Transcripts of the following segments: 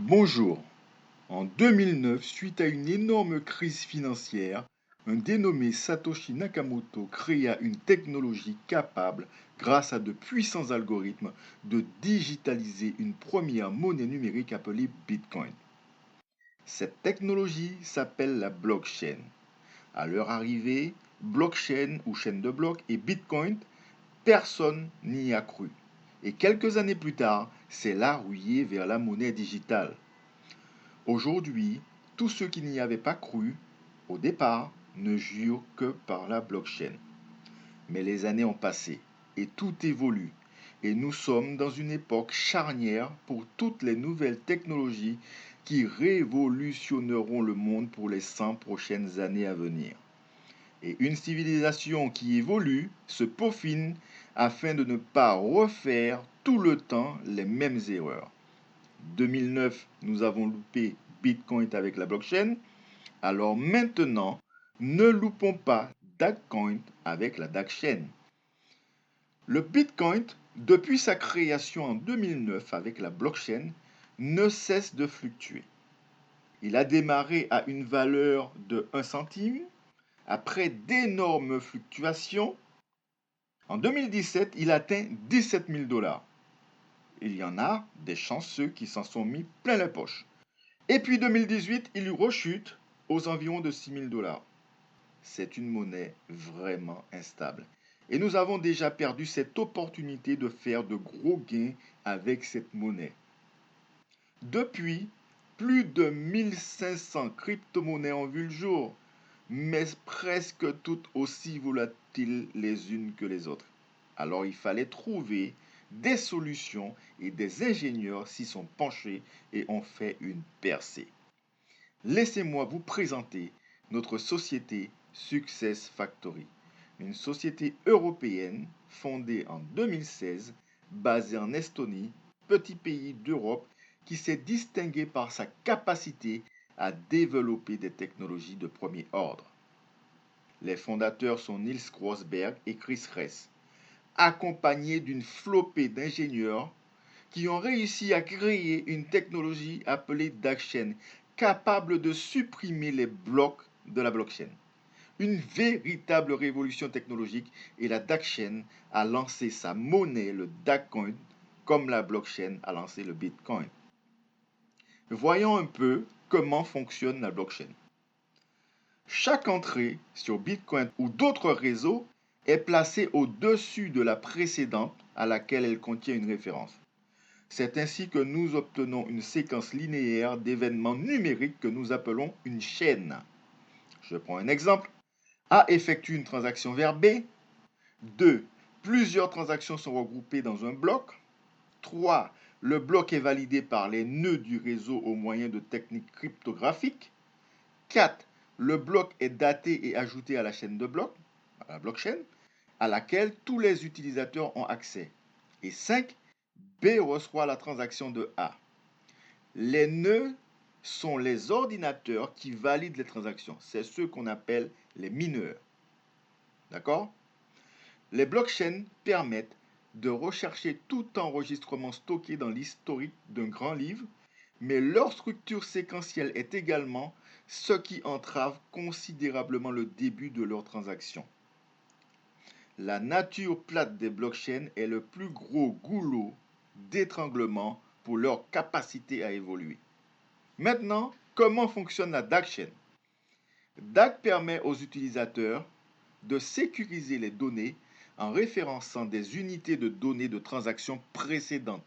Bonjour. En 2009, suite à une énorme crise financière, un dénommé Satoshi Nakamoto créa une technologie capable, grâce à de puissants algorithmes, de digitaliser une première monnaie numérique appelée Bitcoin. Cette technologie s'appelle la blockchain. À leur arrivée, blockchain ou chaîne de blocs et Bitcoin, personne n'y a cru. Et quelques années plus tard, c'est la ruée vers la monnaie digitale. Aujourd'hui, tous ceux qui n'y avaient pas cru au départ ne jurent que par la blockchain. Mais les années ont passé et tout évolue. Et nous sommes dans une époque charnière pour toutes les nouvelles technologies qui révolutionneront le monde pour les 100 prochaines années à venir. Et une civilisation qui évolue se peaufine afin de ne pas refaire tout le temps les mêmes erreurs. 2009, nous avons loupé Bitcoin avec la blockchain. Alors maintenant, ne loupons pas Dagcoin avec la Dagchain. Le Bitcoin, depuis sa création en 2009 avec la blockchain, ne cesse de fluctuer. Il a démarré à une valeur de 1 centime. Après d'énormes fluctuations, en 2017, il atteint 17 000 dollars. Il y en a des chanceux qui s'en sont mis plein la poche. Et puis 2018, il rechute aux environs de 6 000 dollars. C'est une monnaie vraiment instable. Et nous avons déjà perdu cette opportunité de faire de gros gains avec cette monnaie. Depuis, plus de 1500 crypto-monnaies ont vu le jour, mais presque toutes aussi volatiles les unes que les autres. Alors il fallait trouver des solutions et des ingénieurs s'y sont penchés et ont fait une percée. Laissez-moi vous présenter notre société Success Factory, une société européenne fondée en 2016, basée en Estonie, petit pays d'Europe qui s'est distingué par sa capacité à développer des technologies de premier ordre. Les fondateurs sont Niels Grossberg et Chris Ress, accompagnés d'une flopée d'ingénieurs qui ont réussi à créer une technologie appelée DAGchain, capable de supprimer les blocs de la blockchain. Une véritable révolution technologique, et la DAGchain a lancé sa monnaie, le DAGcoin, comme la blockchain a lancé le Bitcoin. Voyons un peu comment fonctionne la blockchain. Chaque entrée sur Bitcoin ou d'autres réseaux est placée au-dessus de la précédente à laquelle elle contient une référence. C'est ainsi que nous obtenons une séquence linéaire d'événements numériques que nous appelons une chaîne. Je prends un exemple. A effectue une transaction vers B. 2. Plusieurs transactions sont regroupées dans un bloc. 3. Le bloc est validé par les nœuds du réseau au moyen de techniques cryptographiques. 4. Le bloc est daté et ajouté à la chaîne de blocs, à la blockchain, à laquelle tous les utilisateurs ont accès. Et 5. B reçoit la transaction de A. Les nœuds sont les ordinateurs qui valident les transactions. C'est ceux qu'on appelle les mineurs. D'accord? Les blockchains permettent de rechercher tout enregistrement stocké dans l'historique d'un grand livre, mais leur structure séquentielle est également ce qui entrave considérablement le début de leurs transactions. La nature plate des blockchains est le plus gros goulot d'étranglement pour leur capacité à évoluer. Maintenant, comment fonctionne la DAGchain? DAG permet aux utilisateurs de sécuriser les données en référençant des unités de données de transactions précédentes,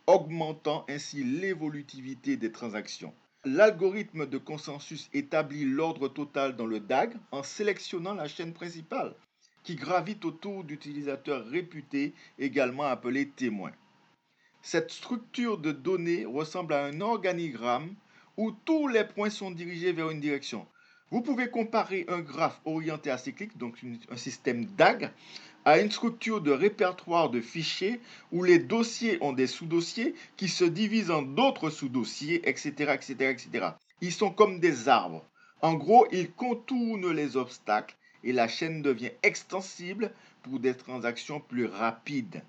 augmentant ainsi l'évolutivité des transactions. L'algorithme de consensus établit l'ordre total dans le DAG en sélectionnant la chaîne principale, qui gravite autour d'utilisateurs réputés, également appelés témoins. Cette structure de données ressemble à un organigramme où tous les points sont dirigés vers une direction. Vous pouvez comparer un graphe orienté acyclique, donc un système DAG, à une structure de répertoire de fichiers où les dossiers ont des sous-dossiers qui se divisent en d'autres sous-dossiers, etc., etc., etc. Ils sont comme des arbres. En gros, ils contournent les obstacles et la chaîne devient extensible pour des transactions plus rapides.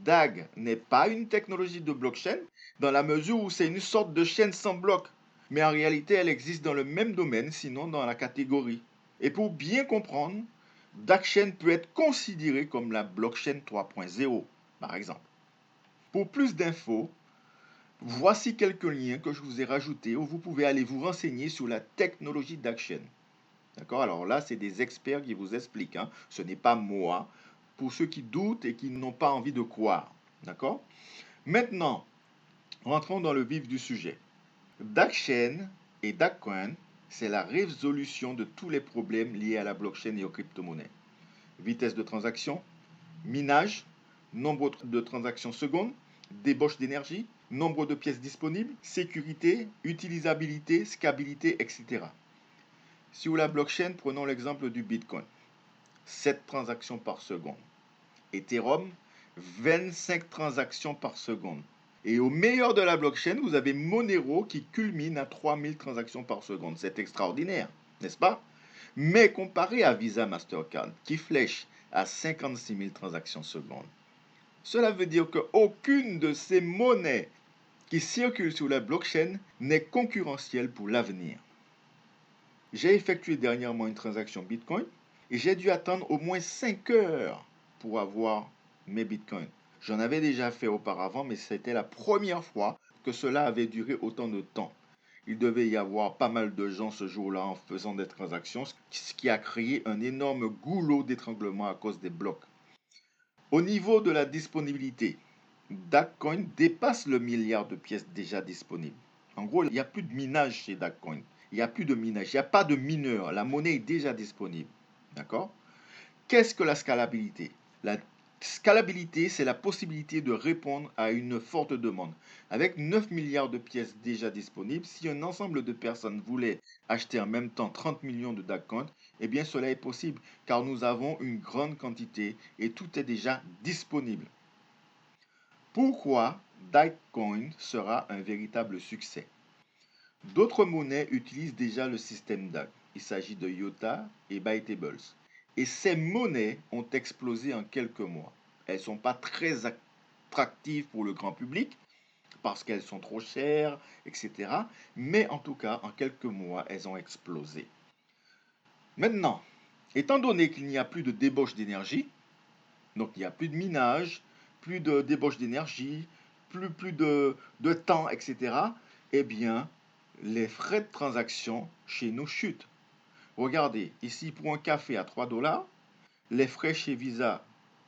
DAG n'est pas une technologie de blockchain dans la mesure où c'est une sorte de chaîne sans bloc. Mais en réalité, elle existe dans le même domaine, sinon dans la catégorie. Et pour bien comprendre, DAGchain peut être considéré comme la blockchain 3.0, par exemple. Pour plus d'infos, voici quelques liens que je vous ai rajoutés où vous pouvez aller vous renseigner sur la technologie DAGchain. D'accord? Alors là, c'est des experts qui vous expliquent, hein. Ce n'est pas moi. Pour ceux qui doutent et qui n'ont pas envie de croire. D'accord? Maintenant, rentrons dans le vif du sujet. DAGchain et DAGcoin, c'est la résolution de tous les problèmes liés à la blockchain et aux crypto-monnaies. Vitesse de transaction, minage, nombre de transactions secondes, débauche d'énergie, nombre de pièces disponibles, sécurité, utilisabilité, scalabilité, etc. Sur la blockchain, prenons l'exemple du Bitcoin. 7 transactions par seconde. Ethereum, 25 transactions par seconde. Et au meilleur de la blockchain, vous avez Monero qui culmine à 3000 transactions par seconde. C'est extraordinaire, n'est-ce pas? Mais comparé à Visa Mastercard qui flèche à 56 000 transactions secondes, cela veut dire qu'aucune de ces monnaies qui circulent sur la blockchain n'est concurrentielle pour l'avenir. J'ai effectué dernièrement une transaction Bitcoin et j'ai dû attendre au moins 5 heures pour avoir mes Bitcoins. J'en avais déjà fait auparavant, mais c'était la première fois que cela avait duré autant de temps. Il devait y avoir pas mal de gens ce jour-là en faisant des transactions, ce qui a créé un énorme goulot d'étranglement à cause des blocs. Au niveau de la disponibilité, DAGcoin dépasse le milliard de pièces déjà disponibles. En gros, il n'y a plus de minage chez DAGcoin. Il n'y a plus de minage, il n'y a pas de mineur. La monnaie est déjà disponible. D'accord? Qu'est-ce que la scalabilité? La scalabilité, c'est la possibilité de répondre à une forte demande. Avec 9 milliards de pièces déjà disponibles, si un ensemble de personnes voulait acheter en même temps 30 millions de DAGcoin, eh bien cela est possible car nous avons une grande quantité et tout est déjà disponible. Pourquoi DAGcoin sera un véritable succès? D'autres monnaies utilisent déjà le système DAG. Il s'agit de IOTA et Bytables. Et ces monnaies ont explosé en quelques mois. Elles ne sont pas très attractives pour le grand public parce qu'elles sont trop chères, etc. Mais en tout cas, en quelques mois, elles ont explosé. Maintenant, étant donné qu'il n'y a plus de débauche d'énergie, donc il n'y a plus de minage, plus de débauche d'énergie, plus de temps, etc., eh bien, les frais de transaction chez nous chutent. Regardez, ici pour un café à 3 dollars, les frais chez Visa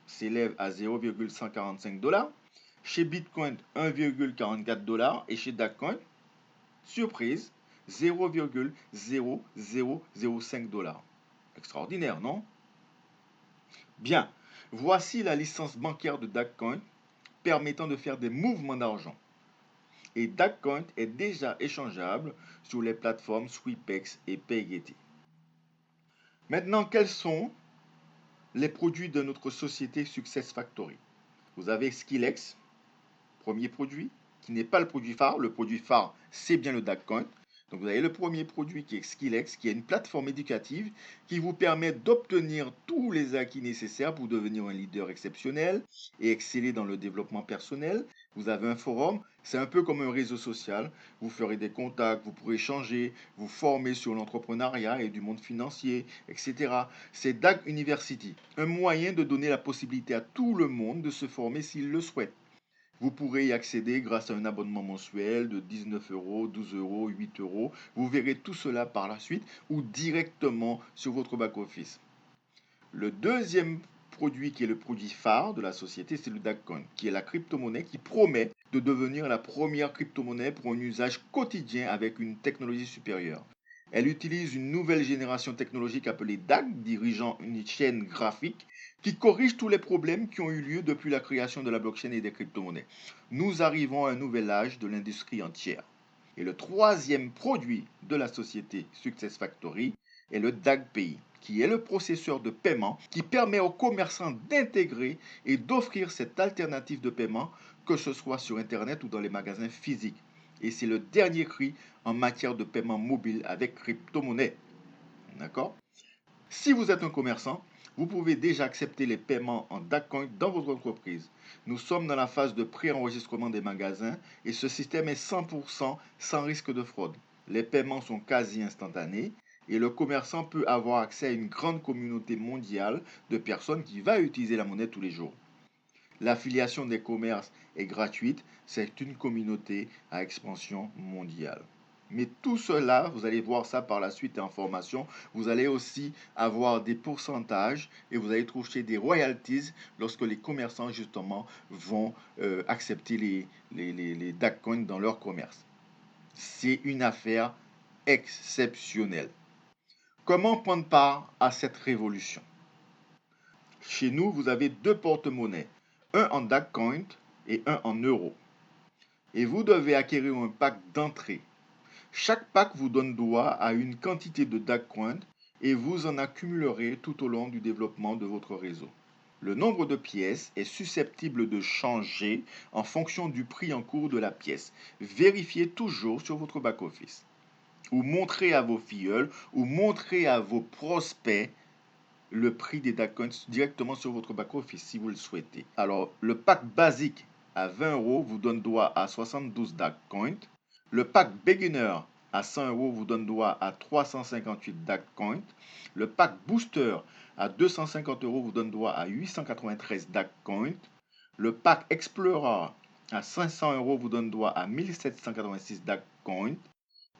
s'élèvent à 0,145 dollars, chez Bitcoin 1,44 dollars et chez DAGcoin, surprise, 0,0005 dollars. Extraordinaire, non? Bien, voici la licence bancaire de DAGcoin permettant de faire des mouvements d'argent. Et DAGcoin est déjà échangeable sur les plateformes Sweepex et Paygetty. Maintenant, quels sont les produits de notre société Success Factory? Vous avez Skillex, premier produit, qui n'est pas le produit phare. Le produit phare, c'est bien le DAGcoin. Donc vous avez le premier produit qui est Skillex, qui est une plateforme éducative qui vous permet d'obtenir tous les acquis nécessaires pour devenir un leader exceptionnel et exceller dans le développement personnel. Vous avez un forum, c'est un peu comme un réseau social. Vous ferez des contacts, vous pourrez échanger, vous former sur l'entrepreneuriat et du monde financier, etc. C'est DAG University, un moyen de donner la possibilité à tout le monde de se former s'il le souhaite. Vous pourrez y accéder grâce à un abonnement mensuel de 19 euros, 12 euros, 8 euros. Vous verrez tout cela par la suite ou directement sur votre back-office. Le deuxième produit qui est le produit phare de la société, c'est le DAGcoin, qui est la crypto-monnaie qui promet de devenir la première crypto-monnaie pour un usage quotidien avec une technologie supérieure. Elle utilise une nouvelle génération technologique appelée DAG, dirigeant une chaîne graphique qui corrige tous les problèmes qui ont eu lieu depuis la création de la blockchain et des crypto-monnaies. Nous arrivons à un nouvel âge de l'industrie entière. Et le troisième produit de la société SuccessFactory est le DAGPay, qui est le processeur de paiement qui permet aux commerçants d'intégrer et d'offrir cette alternative de paiement, que ce soit sur Internet ou dans les magasins physiques. Et c'est le dernier cri en matière de paiement mobile avec crypto-monnaie. D'accord? Si vous êtes un commerçant, vous pouvez déjà accepter les paiements en DACoin dans votre entreprise. Nous sommes dans la phase de pré-enregistrement des magasins et ce système est 100% sans risque de fraude. Les paiements sont quasi instantanés et le commerçant peut avoir accès à une grande communauté mondiale de personnes qui va utiliser la monnaie tous les jours. L'affiliation des commerces est gratuite, c'est une communauté à expansion mondiale. Mais tout cela, vous allez voir ça par la suite en formation, vous allez aussi avoir des pourcentages et vous allez toucher des royalties lorsque les commerçants justement vont accepter les DAC coins dans leur commerce. C'est une affaire exceptionnelle. Comment prendre part à cette révolution? Chez nous, vous avez deux porte-monnaies, un en DAC coin et un en euros. Et vous devez acquérir un pack d'entrée. Chaque pack vous donne droit à une quantité de DAC coin et vous en accumulerez tout au long du développement de votre réseau. Le nombre de pièces est susceptible de changer en fonction du prix en cours de la pièce. Vérifiez toujours sur votre back-office. Ou montrez à vos filleuls ou montrez à vos prospects le prix des DAC coins directement sur votre back-office si vous le souhaitez. Alors, le pack basique à 20 euros vous donne droit à 72 DAC coins. Le pack beginner à 100 euros vous donne droit à 358 DAC coins. Le pack booster à 250 euros vous donne droit à 893 DAC coins. Le pack explorer à 500 euros vous donne droit à 1786 DAC coins.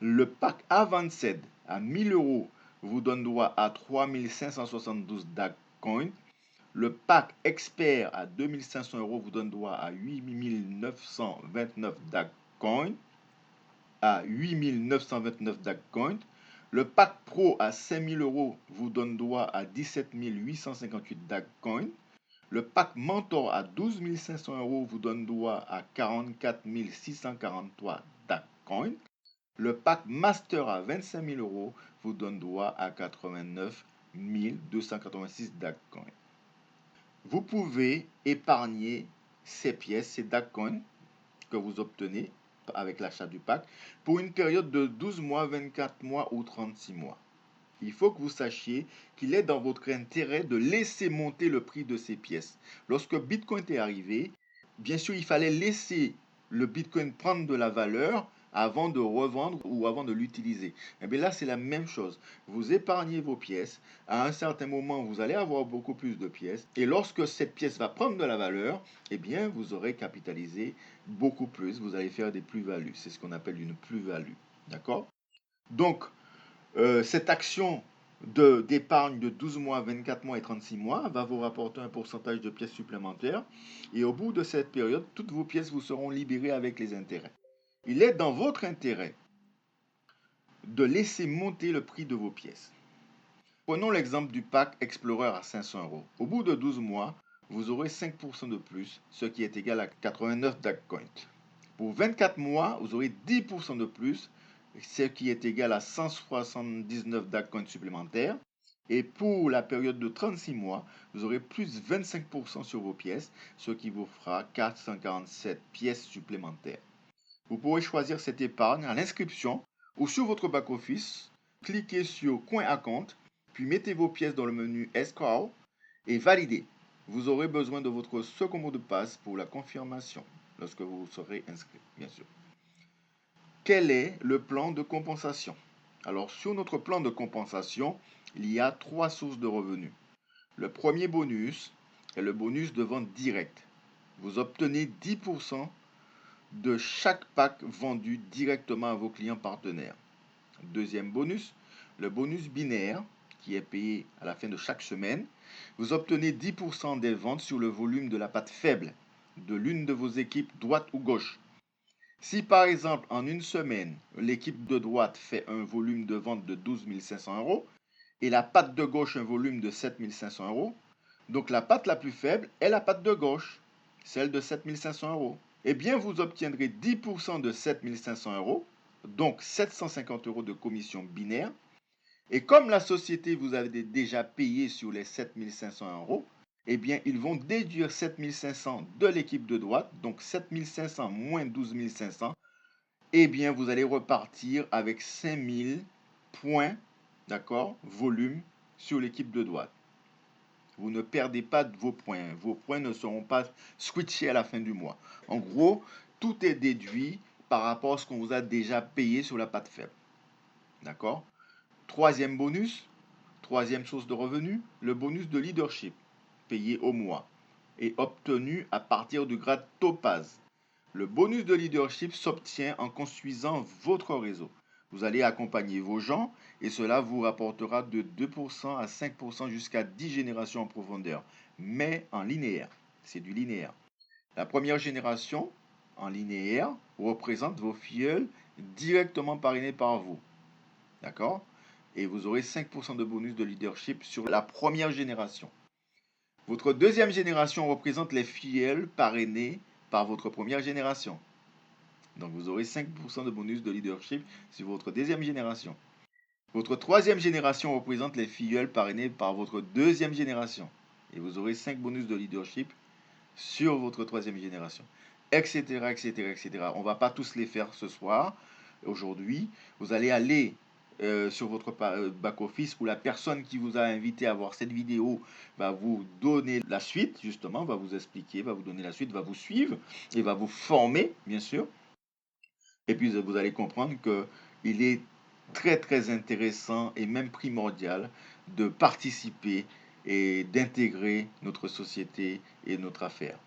Le pack Avanced à 1000 euros vous donne droit à 3572 DAC coins. Le pack expert à 2500 euros vous donne droit à 8929 DAC coins. DAC coins. Le pack pro à 5000 euros vous donne droit à 17 858 DAC coins. Le pack mentor à 12 500 euros vous donne droit à 44 643 DAC coins. Le pack master à 25 000 euros vous donne droit à 89 286 DAC coins. Vous pouvez épargner ces pièces, ces DAC coins que vous obtenez avec l'achat du pack pour une période de 12 mois, 24 mois ou 36 mois. Il faut que vous sachiez qu'il est dans votre intérêt de laisser monter le prix de ces pièces. Lorsque Bitcoin est arrivé, bien sûr, il fallait laisser le Bitcoin prendre de la valeur avant de revendre ou avant de l'utiliser. Et bien là, c'est la même chose. Vous épargnez vos pièces. À un certain moment, vous allez avoir beaucoup plus de pièces. Et lorsque cette pièce va prendre de la valeur, eh bien, vous aurez capitalisé beaucoup plus. Vous allez faire des plus-values. C'est ce qu'on appelle une plus-value. D'accord? Donc, cette action d'épargne de 12 mois, 24 mois et 36 mois va vous rapporter un pourcentage de pièces supplémentaires. Et au bout de cette période, toutes vos pièces vous seront libérées avec les intérêts. Il est dans votre intérêt de laisser monter le prix de vos pièces. Prenons l'exemple du pack Explorer à 500 euros. Au bout de 12 mois, vous aurez 5% de plus, ce qui est égal à 89 DAC coins. Pour 24 mois, vous aurez 10% de plus, ce qui est égal à 179 DAC coins supplémentaires. Et pour la période de 36 mois, vous aurez plus 25% sur vos pièces, ce qui vous fera 447 pièces supplémentaires. Vous pourrez choisir cette épargne à l'inscription ou sur votre back-office. Cliquez sur Coin Account, puis mettez vos pièces dans le menu Escrow et validez. Vous aurez besoin de votre second mot de passe pour la confirmation lorsque vous serez inscrit, bien sûr. Quel est le plan de compensation? Alors, sur notre plan de compensation, il y a 3 sources de revenus. Le premier bonus est le bonus de vente directe. Vous obtenez 10% de chaque pack vendu directement à vos clients partenaires. Deuxième bonus, le bonus binaire qui est payé à la fin de chaque semaine. Vous obtenez 10% des ventes sur le volume de la patte faible de l'une de vos équipes droite ou gauche. Si par exemple en une semaine, l'équipe de droite fait un volume de vente de 12 500 euros et la patte de gauche un volume de 7 500 euros, donc la patte la plus faible est la patte de gauche, celle de 7 500 euros. Eh bien, vous obtiendrez 10% de 7 500 euros, donc 750 euros de commission binaire. Et comme la société vous avait déjà payé sur les 7 500 euros, eh bien, ils vont déduire 7 500 de l'équipe de droite, donc 7 500 moins 12 500. Eh bien, vous allez repartir avec 5000 points, d'accord, volume sur l'équipe de droite. Vous ne perdez pas de vos points. Vos points ne seront pas switchés à la fin du mois. En gros, tout est déduit par rapport à ce qu'on vous a déjà payé sur la patte faible. D'accord? Troisième bonus, troisième source de revenus, le bonus de leadership, payé au mois et obtenu à partir du grade Topaz. Le bonus de leadership s'obtient en construisant votre réseau. Vous allez accompagner vos gens et cela vous rapportera de 2% à 5% jusqu'à 10 générations en profondeur, mais en linéaire. C'est du linéaire. La première génération, en linéaire, représente vos filleuls directement parrainés par vous. D'accord? Et vous aurez 5% de bonus de leadership sur la première génération. Votre deuxième génération représente les filleuls parrainés par votre première génération. Donc vous aurez 5% de bonus de leadership sur votre deuxième génération. Votre troisième génération représente les filleuls parrainés par votre deuxième génération. Et vous aurez 5 bonus de leadership sur votre troisième génération. Etc. etc., etc. On ne va pas tous les faire ce soir. Aujourd'hui, vous allez aller sur votre back-office où la personne qui vous a invité à voir cette vidéo va vous donner la suite, justement, va vous expliquer, va vous donner la suite, va vous suivre et va vous former, bien sûr. Et puis vous allez comprendre qu'il est très très intéressant et même primordial de participer et d'intégrer notre société et notre affaire.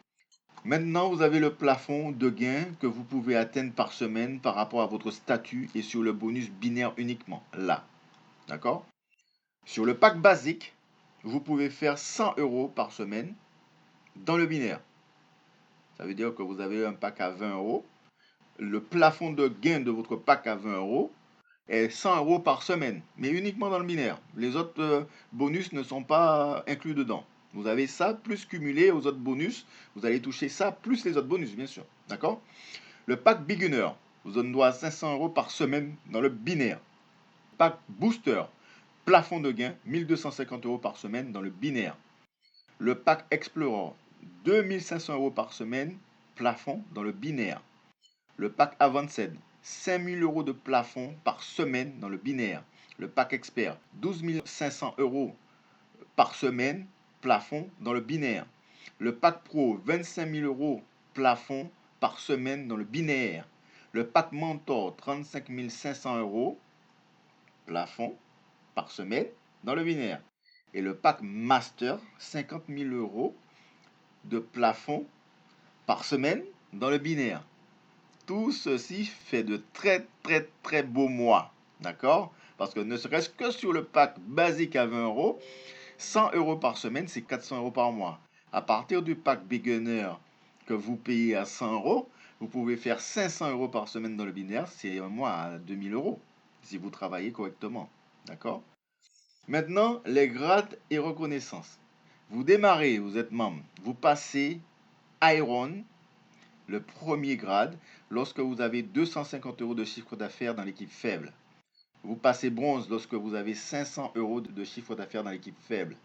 Maintenant, vous avez le plafond de gain que vous pouvez atteindre par semaine par rapport à votre statut et sur le bonus binaire uniquement, là. D'accord? Sur le pack basique, vous pouvez faire 100 € par semaine dans le binaire. Ça veut dire que vous avez un pack à 20 €. Le plafond de gain de votre pack à 20 € est 100 € par semaine, mais uniquement dans le binaire. Les autres bonus ne sont pas inclus dedans. Vous avez ça plus cumulé aux autres bonus. Vous allez toucher ça plus les autres bonus, bien sûr. D'accord? Le pack beginner vous donne droit à 500 € par semaine dans le binaire. Pack booster, plafond de gain 1250 € par semaine dans le binaire. Le pack explorer 2500 € par semaine, plafond dans le binaire. Le pack Avanced, 5000 € de plafond par semaine dans le binaire. Le pack expert, 12 500 € par semaine, plafond dans le binaire. Le pack pro, 25 000 € plafond par semaine dans le binaire. Le pack mentor, 35 500 € plafond par semaine dans le binaire. Et le pack master, 50 000 € de plafond par semaine dans le binaire. Tout ceci fait de très très très beaux mois, d'accord? Parce que ne serait-ce que sur le pack basique à 20 €, 100 € par semaine, c'est 400 € par mois. À partir du pack beginner que vous payez à 100 €, vous pouvez faire 500 € par semaine dans le binaire, c'est un mois à 2000 € si vous travaillez correctement, d'accord? Maintenant, les grades et reconnaissances. Vous démarrez, vous êtes membre, vous passez Iron, le premier grade, lorsque vous avez 250 € de chiffre d'affaires dans l'équipe faible. Vous passez bronze lorsque vous avez 500 € de chiffre d'affaires dans l'équipe faible.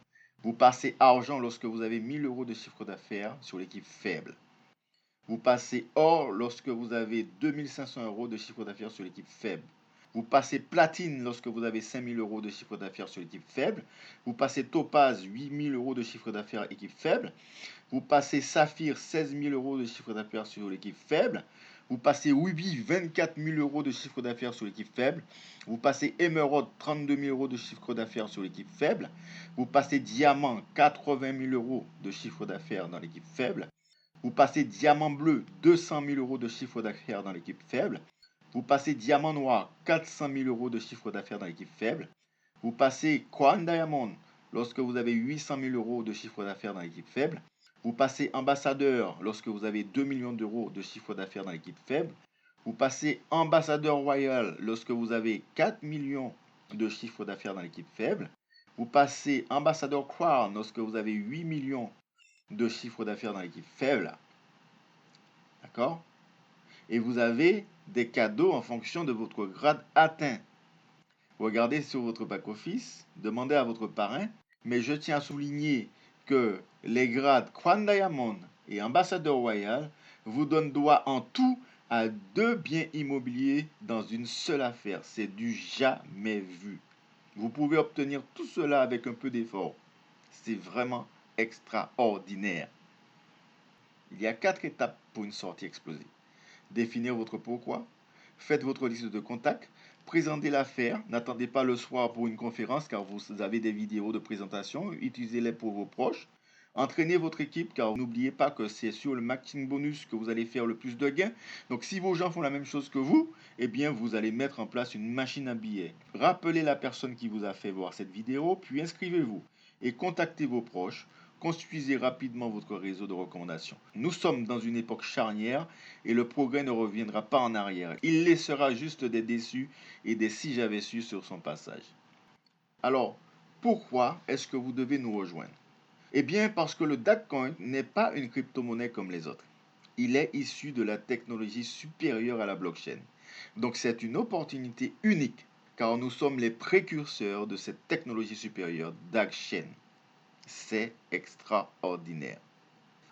Vous passez argent lorsque vous avez 1000 € de chiffre d'affaires sur l'équipe faible. Vous passez or lorsque vous avez 2500 € de chiffre d'affaires sur l'équipe faible. Vous passez platine lorsque vous avez 5000 € de chiffre d'affaires sur l'équipe faible. Vous passez topaz, 8000 € de chiffre d'affaires équipe faible. Vous passez saphir, 16 000 € de chiffre d'affaires sur l'équipe faible. Vous passez Ruby, 24 000 € de chiffre d'affaires sur l'équipe faible. Vous passez Emerald, 32 000 € de chiffre d'affaires sur l'équipe faible. Vous passez Diamant, 80 000 € de chiffre d'affaires dans l'équipe faible. Vous passez Diamant bleu, 200 000 € de chiffre d'affaires dans l'équipe faible. Vous passez Diamant noir, 400 000 € de chiffre d'affaires dans l'équipe faible. Vous passez Crown Diamond lorsque vous avez 800 000 € de chiffre d'affaires dans l'équipe faible. Vous passez ambassadeur lorsque vous avez 2 millions d'euros de chiffre d'affaires dans l'équipe faible. Vous passez ambassadeur royal lorsque vous avez 4 millions de chiffre d'affaires dans l'équipe faible. Vous passez ambassadeur crown lorsque vous avez 8 millions de chiffre d'affaires dans l'équipe faible. D'accord? Et vous avez des cadeaux en fonction de votre grade atteint. Regardez sur votre back-office, demandez à votre parrain, mais je tiens à souligner que les grades Crown Diamond et ambassadeur royal vous donnent droit en tout à 2 biens immobiliers dans une seule affaire. C'est du jamais vu. Vous pouvez obtenir tout cela avec un peu d'effort. C'est vraiment extraordinaire. Il y a 4 étapes pour une sortie explosive. Définir votre pourquoi, faites votre liste de contacts, présentez l'affaire, n'attendez pas le soir pour une conférence car vous avez des vidéos de présentation, utilisez-les pour vos proches. Entraînez votre équipe car n'oubliez pas que c'est sur le matching bonus que vous allez faire le plus de gains. Donc si vos gens font la même chose que vous, eh bien vous allez mettre en place une machine à billets. Rappelez la personne qui vous a fait voir cette vidéo, puis inscrivez-vous et contactez vos proches. Construisez rapidement votre réseau de recommandations. Nous sommes dans une époque charnière et le progrès ne reviendra pas en arrière. Il laissera juste des déçus et des si j'avais su sur son passage. Alors, pourquoi est-ce que vous devez nous rejoindre? Eh bien, parce que le Dogecoin n'est pas une crypto-monnaie comme les autres. Il est issu de la technologie supérieure à la blockchain. Donc c'est une opportunité unique, car nous sommes les précurseurs de cette technologie supérieure, DAGchain. C'est extraordinaire.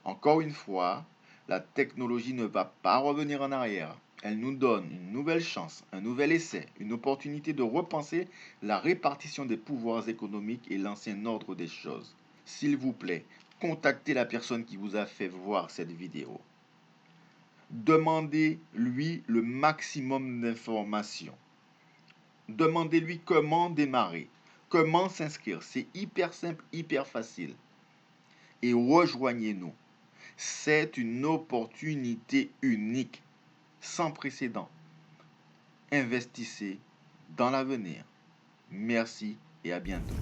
Encore une fois, la technologie ne va pas revenir en arrière. Elle nous donne une nouvelle chance, un nouvel essai, une opportunité de repenser la répartition des pouvoirs économiques et l'ancien ordre des choses. S'il vous plaît, contactez la personne qui vous a fait voir cette vidéo. Demandez-lui le maximum d'informations. Demandez-lui comment démarrer, comment s'inscrire. C'est hyper simple, hyper facile. Et rejoignez-nous. C'est une opportunité unique, sans précédent. Investissez dans l'avenir. Merci et à bientôt.